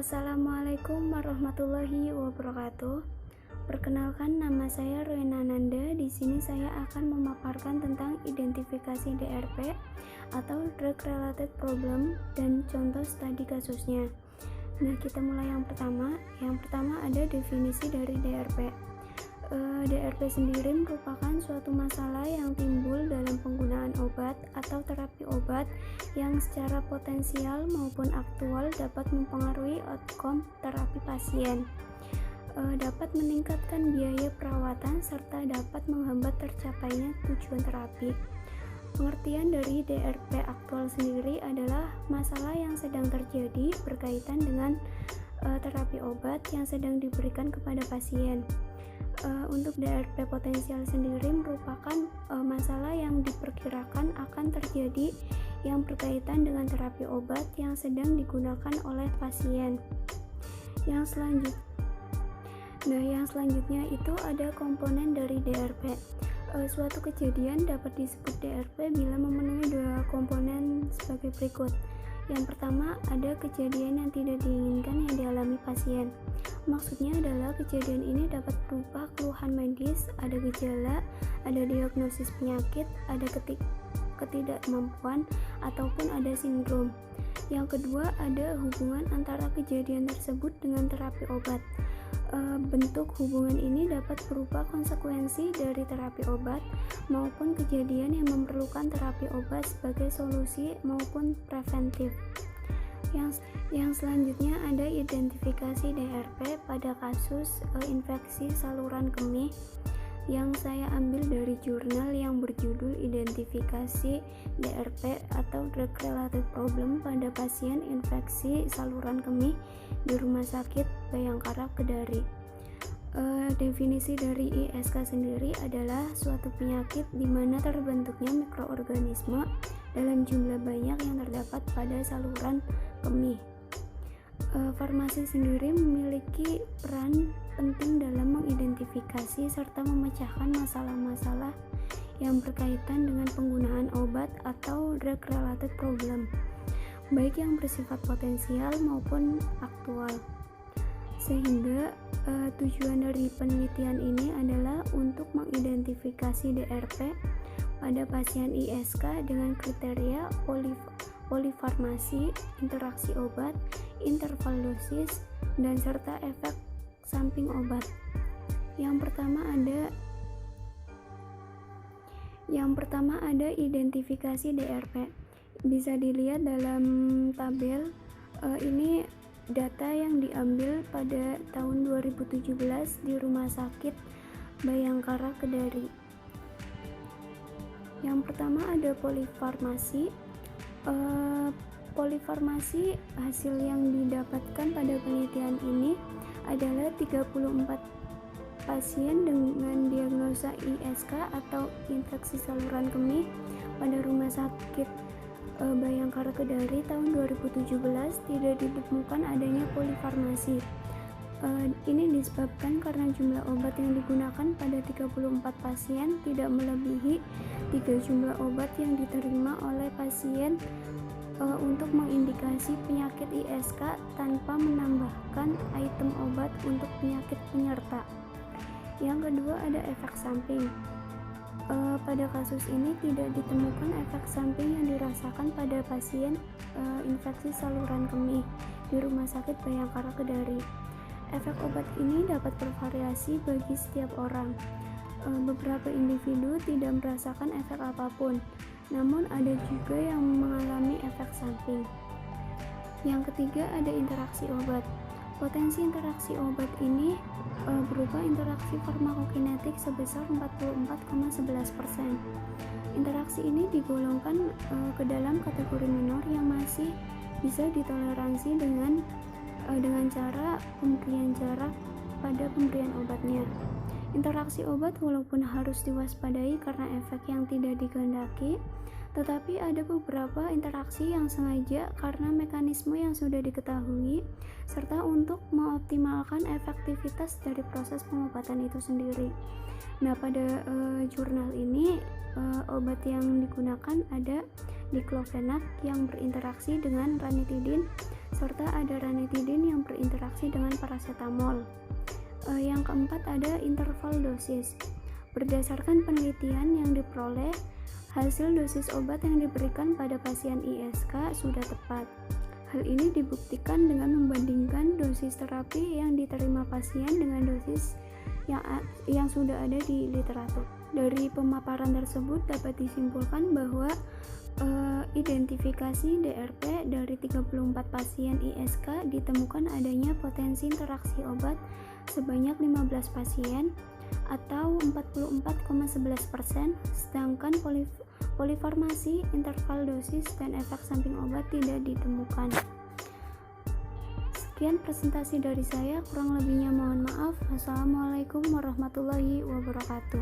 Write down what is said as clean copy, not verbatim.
Assalamualaikum warahmatullahi wabarakatuh. Perkenalkan, nama saya Roena Nanda. Di sini saya akan memaparkan tentang identifikasi DRP atau Drug Related Problem dan contoh studi kasusnya. Nah, kita mulai yang pertama. Yang pertama ada definisi dari DRP. DRP sendiri merupakan suatu masalah yang timbul dalam penggunaan obat atau terapi obat yang secara potensial maupun aktual dapat mempengaruhi outcome terapi pasien, dapat meningkatkan biaya perawatan serta dapat menghambat tercapainya tujuan terapi. Pengertian dari DRP aktual sendiri adalah masalah yang sedang terjadi berkaitan dengan terapi obat yang sedang diberikan kepada pasien. Untuk DRP potensial sendiri merupakan masalah yang diperkirakan akan terjadi yang berkaitan dengan terapi obat yang sedang digunakan oleh pasien. Yang selanjutnya itu ada komponen dari DRP. Suatu kejadian dapat disebut DRP bila memenuhi dua komponen sebagai berikut. Yang pertama, ada kejadian yang tidak diinginkan yang dialami pasien. Maksudnya adalah kejadian ini dapat berupa keluhan medis, ada gejala, ada diagnosis penyakit, ada ketidakmampuan, ataupun ada sindrom. Yang kedua, ada hubungan antara kejadian tersebut dengan terapi obat. Bentuk hubungan ini dapat berupa konsekuensi dari terapi obat maupun kejadian yang memerlukan terapi obat sebagai solusi maupun preventif. Yang selanjutnya ada identifikasi DRP pada kasus infeksi saluran kemih yang saya ambil dari jurnal yang berjudul Identifikasi DRP atau Drug Related Problem pada pasien infeksi saluran kemih di Rumah Sakit Bayangkara Kedari. Definisi dari ISK sendiri adalah suatu penyakit di mana terbentuknya mikroorganisme dalam jumlah banyak yang terdapat pada saluran kemih. Farmasi sendiri memiliki peran penting dalam mengidentifikasi serta memecahkan masalah-masalah yang berkaitan dengan penggunaan obat atau drug related problem, baik yang bersifat potensial maupun aktual. Sehingga tujuan dari penelitian ini adalah untuk mengidentifikasi DRP pada pasien ISK dengan kriteria polifarmasi, interaksi obat, interval dosis, dan serta efek samping obat. Yang pertama ada identifikasi DRP. Bisa dilihat dalam tabel ini data yang diambil pada tahun 2017 di Rumah Sakit Bayangkara Kedari. Yang pertama ada polifarmasi. Polifarmasi hasil yang didapatkan pada penelitian ini adalah 34 pasien dengan diagnosa ISK atau infeksi saluran kemih pada Rumah Sakit Bayangkara Kedari tahun 2017 tidak ditemukan adanya polifarmasi. Ini disebabkan karena jumlah obat yang digunakan pada 34 pasien tidak melebihi 3 jumlah obat yang diterima oleh pasien untuk mengindikasi penyakit ISK tanpa menambahkan item obat untuk penyakit penyerta. Yang kedua ada efek samping. Pada kasus ini tidak ditemukan efek samping yang dirasakan pada pasien infeksi saluran kemih di Rumah Sakit Bayangkara Kedari. Efek obat ini dapat bervariasi bagi setiap orang. Beberapa individu tidak merasakan efek apapun, namun ada juga yang mengalami efek samping. Yang ketiga ada interaksi obat. Potensi interaksi obat ini berupa interaksi farmakokinetik sebesar 44,11%. Interaksi ini digolongkan ke dalam kategori minor yang masih bisa ditoleransi dengan cara pemberian jarak pada pemberian obatnya. Interaksi obat walaupun harus diwaspadai karena efek yang tidak dikehendaki, tetapi ada beberapa interaksi yang sengaja karena mekanisme yang sudah diketahui serta untuk mengoptimalkan efektivitas dari proses pengobatan itu sendiri. Nah, pada jurnal ini obat yang digunakan ada diklofenak yang berinteraksi dengan ranitidin, serta ada ranitidin yang berinteraksi dengan paracetamol. Yang keempat ada interval dosis. Berdasarkan penelitian yang diperoleh, hasil dosis obat yang diberikan pada pasien ISK sudah tepat. Hal ini dibuktikan dengan membandingkan dosis terapi yang diterima pasien dengan dosis yang sudah ada di literatur. Dari pemaparan tersebut dapat disimpulkan bahwa identifikasi DRP dari 34 pasien ISK ditemukan adanya potensi interaksi obat sebanyak 15 pasien atau 44,11%, sedangkan polifarmasi, interval dosis, dan efek samping obat tidak ditemukan. Sekian presentasi dari saya, kurang lebihnya mohon maaf. Wassalamualaikum warahmatullahi wabarakatuh.